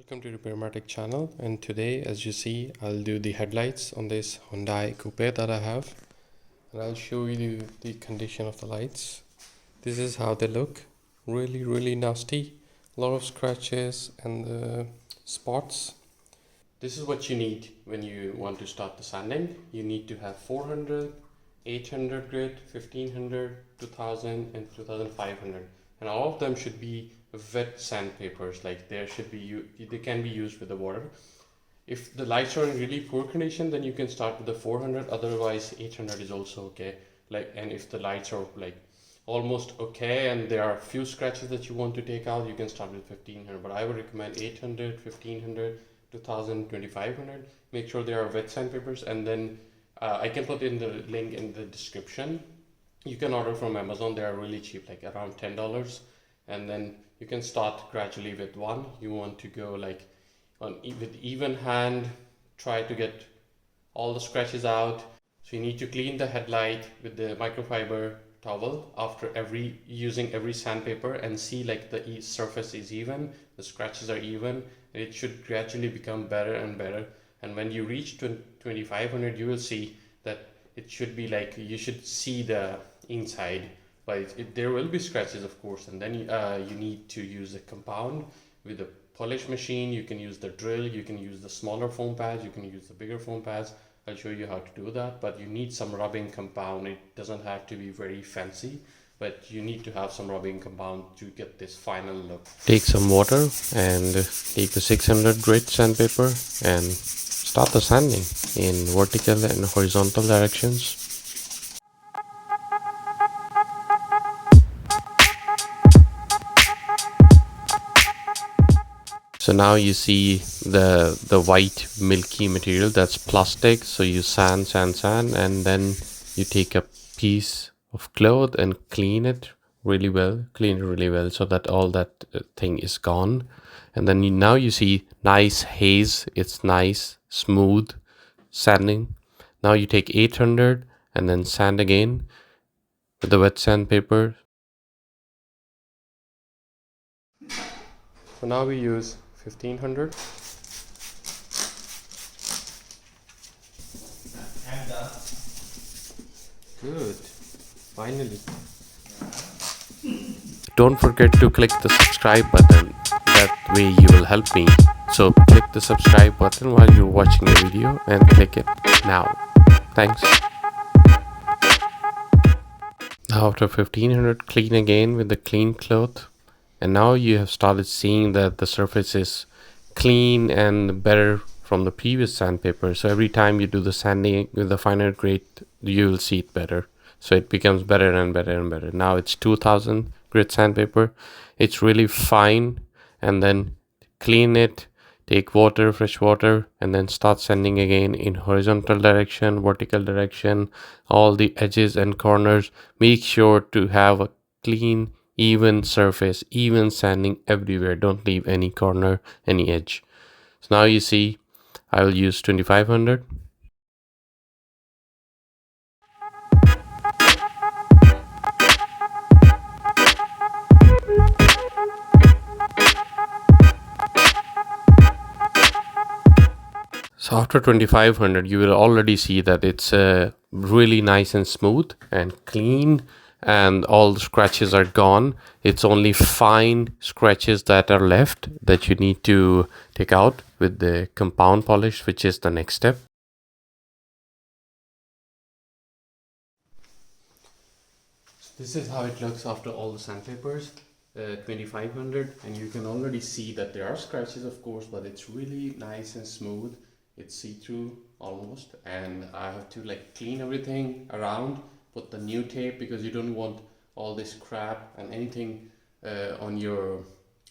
Welcome to Repairmatic channel, and today, as you see, I'll do the headlights on this Hyundai Coupe that I have, and I'll show you the condition of the lights. This is how they look. Really nasty. A lot of scratches and spots. This is what you need when you want to start the sanding. You need to have 400, 800 grit, 1500, 2000 and 2500, and all of them should be wet sandpapers. Like they can be used with the water. If the lights are in really poor condition, then you can start with the 400, otherwise 800 is also okay. And if the lights are like almost okay and there are a few scratches that you want to take out, you can start with 1500, but I would recommend 800, 1500, 2000, 2500. Make sure they are wet sandpapers, and then I can put in the link in the description. You can order from Amazon. They are really cheap, like around $10, and then you can start gradually with one. You want to go like with even hand, try to get all the scratches out. So you need to clean the headlight with the microfiber towel after using every sandpaper, and see like the surface is even, the scratches are even, and it should gradually become better and better. And when you reach 2500, you will see that it should be like, you should see the inside, but there will be scratches, of course. And then you need to use a compound with a polish machine. You can use the drill, you can use the smaller foam pads, you can use the bigger foam pads. I'll show you how to do that, but you need some rubbing compound. It doesn't have to be very fancy, but you need to have some rubbing compound to get this final look. Take some water and take the 600 grit sandpaper and start the sanding in vertical and horizontal directions. So now you see the white milky material, that's plastic. So you sand, and then you take a piece of cloth and clean it really well, so that all that thing is gone. And then now you see nice haze. It's nice smooth sanding. Now you take 800 and then sand again with the wet sandpaper. So now we use 1500. Good. Finally. Don't forget to click the subscribe button. That way you will help me. So click the subscribe button while you're watching the video and click it now. Thanks. Now after 1500, clean again with the clean cloth. And now you have started seeing that the surface is clean and better from the previous sandpaper. So every time you do the sanding with the finer grit, you will see it better. So it becomes better and better and better. Now it's 2000 grit sandpaper. It's really fine. And then clean it, take water, fresh water, and then start sanding again in horizontal direction, vertical direction, all the edges and corners. Make sure to have a clean, even surface, even sanding everywhere. Don't leave any corner, any edge. So now you see I will use 2500. So after 2500, you will already see that it's really nice and smooth and clean, and all the scratches are gone. It's only fine scratches that are left that you need to take out with the compound polish, which is the next step. So this is how it looks after all the sandpapers. 2500, and you can already see that there are scratches, of course, but it's really nice and smooth. It's see-through almost, and I have to like clean everything around, put the new tape, because you don't want all this crap and anything on your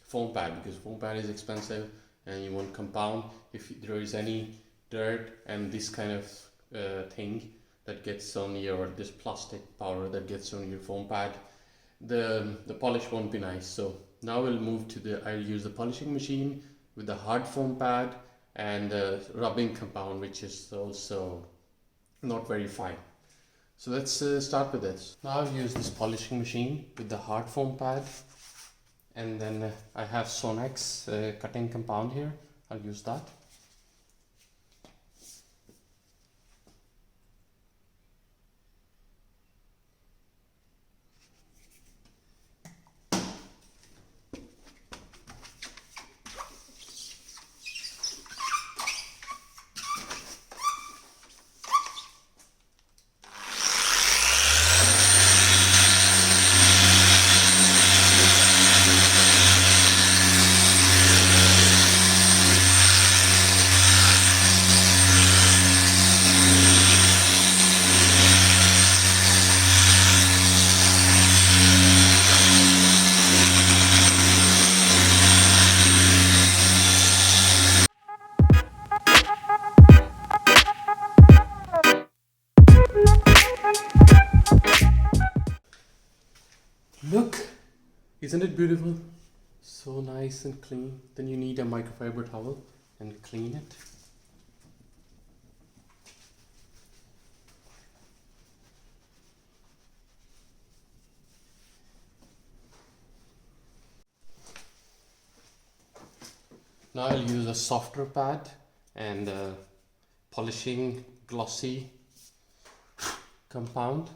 foam pad, because foam pad is expensive, and you want compound. If there is any dirt and this kind of thing that gets on this plastic powder that gets on your foam pad, the polish won't be nice. So now we'll move to I'll use the polishing machine with the hard foam pad and the rubbing compound, which is also not very fine. So let's start with this. Now I've used this polishing machine with the hard foam pad, and then I have Sonax cutting compound here. I'll use that. Look, isn't it beautiful? So nice and clean. Then you need a microfiber towel and clean it. Now I'll use a softer pad and polishing glossy compound.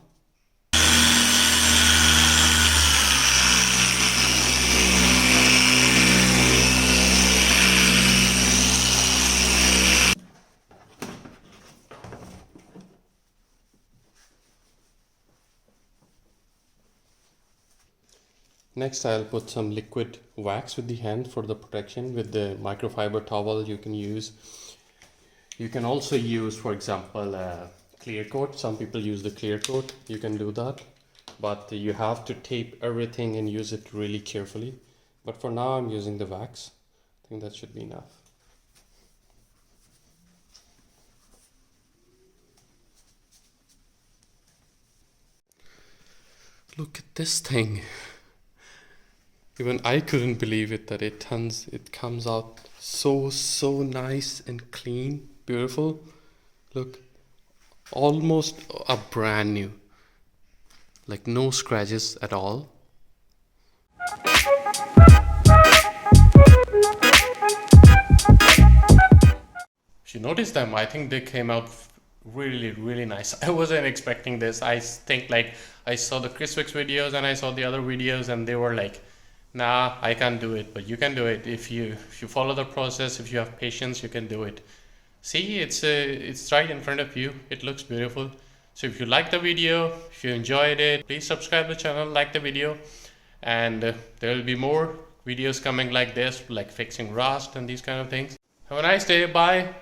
Next I'll put some liquid wax with the hand for the protection. With the microfiber towel you can use. You can also use, for example, clear coat. Some people use the clear coat. You can do that. But you have to tape everything and use it really carefully. But for now I'm using the wax. I think that should be enough. Look at this thing. Even I couldn't believe it that it comes out so nice and clean, beautiful. Look, almost a brand new, like no scratches at all. If you notice them, I think they came out really nice. I wasn't expecting this. I think like I saw the Chrisfix videos and I saw the other videos and they were like, nah, I can't do it. But you can do it if you follow the process. If you have patience, you can do it. See, it's right in front of you. It looks beautiful. So if you like the video, if you enjoyed it, please subscribe to the channel, like the video, and there will be more videos coming like this, like fixing rust and these kind of things. Have a nice day. Bye.